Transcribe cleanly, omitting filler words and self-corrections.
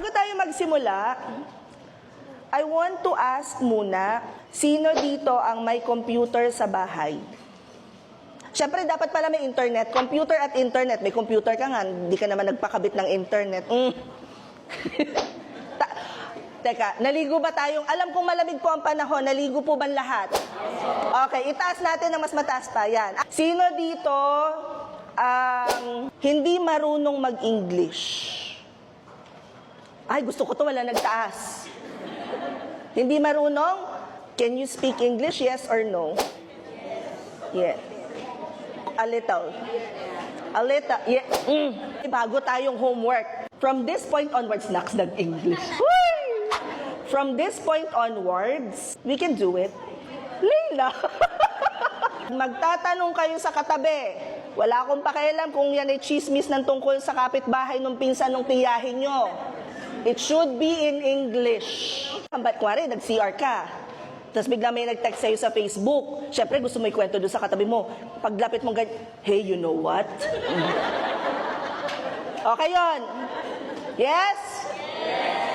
Bago tayo magsimula, I want to ask muna, sino dito ang may computer sa bahay? Siyempre, dapat pala may internet. Computer at internet. May computer ka nga, hindi ka naman nagpakabit ng internet. Teka, naligo ba tayong, alam kong malamig po ang panahon, naligo po ba lahat? Okay, itaas natin ng mas mataas pa, yan. Sino dito ang hindi marunong mag-English? Ay, gusto ko to, wala nagtaas. Hindi marunong? Can you speak English, yes or no? Yes. A little. A little, yeah. Bago tayong homework. From this point onwards, naks nag-English. From this point onwards, we can do it. Leila. Magtatanong kayo sa katabi. Wala akong pakialam kung yan ay chismis ng tungkol sa kapitbahay ng pinsan ng tiyahin nyo. It should be in English. Ba't kuwari, nag-CR ka. Tapos bigla may nag-text sa'yo sa Facebook. Siyempre, gusto mo ikwento doon sa katabi mo. Paglapit mo ganyan, hey, you know what? Okay yun? Yes? Yes.